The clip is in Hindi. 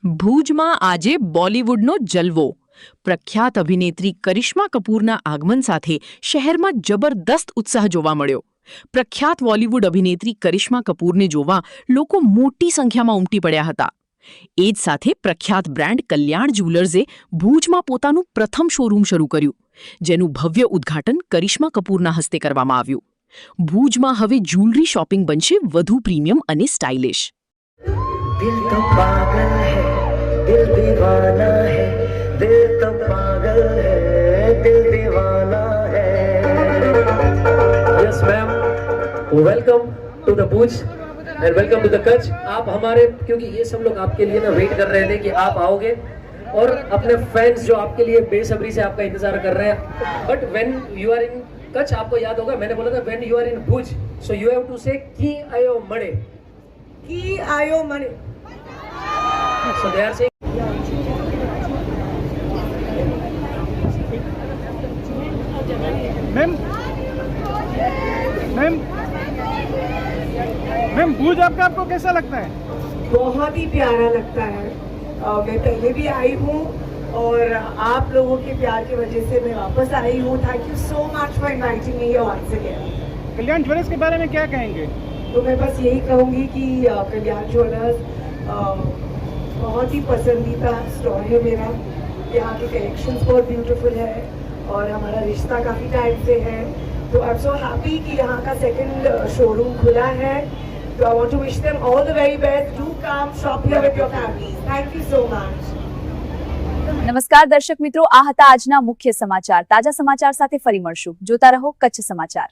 ભુજમાં આજે બોલિવૂડનો જલવો. પ્રખ્યાત અભિનેત્રી કરિશ્મા કપૂરના આગમન સાથે શહેરમાં જબરદસ્ત ઉત્સાહ જોવા મળ્યો. પ્રખ્યાત બોલિવૂડ અભિનેત્રી કરિશ્મા કપૂરને જોવા લોકો મોટી સંખ્યામાં ઉમટી પડ્યા હતા. એ જ સાથે પ્રખ્યાત બ્રાન્ડ કલ્યાણ જ્વેલર્સે ભુજમાં પોતાનું પ્રથમ શોરૂમ શરૂ કર્યું, જેનું ભવ્ય ઉદ્ઘાટન કરિશ્મા કપૂરના હસ્તે કરવામાં આવ્યું. ભુજમાં હવે જ્વેલરી શોપિંગ બનશે વધુ પ્રીમિયમ અને સ્ટાઇલિશ. दिल तो पागल है, दिल दीवाना है, दिल तो पागल है, दिल दीवाना है. Yes ma'am, welcome to the Bhuj and welcome to the Kutch. आप हमारे, क्योंकि ये सब लोग आपके लिए ना वेट कर रहे थे कि आप आओगे और अपने फैंस जो आपके लिए बेसब्री से आपका इंतजार कर रहे हैं. But when you are in Kutch, आपको याद होगा मैंने बोला था when you are in Bhuj, so you have to say की आयो मणे. की आयो मणे. So they are saying ma'am Bhuj आपको कैसा लगता है? बहुत ही प्यारा लगता है. मैं पहले भी आई हूँ और आप लोगों के प्यार की वजह से मैं वापस आई हूँ. Thank you so much for inviting me here once again. Kalyan jewellers के बारे में क्या कहेंगे? तो मैं बस यही कहूँगी कि कल्याण ज्वेलर्स बहुत ही पसंदीदा स्टोर है मेरा. यहाँ के कलेक्शंस बहुत ब्यूटीफुल है और हमारा रिश्ता काफ़ी टाइम से है. तो आई एम सो हैप्पी कि यहाँ का सेकंड शोरूम खुला है. तो I want to wish them all the very best. Do come shop here with your families. Thank you so much. નમસ્કાર દર્શક મિત્રો, આ હતા આજના મુખ્ય સમાચાર. તાજા સમાચાર સાથે ફરી મળશું. જોતા રહો કચ્છ સમાચાર.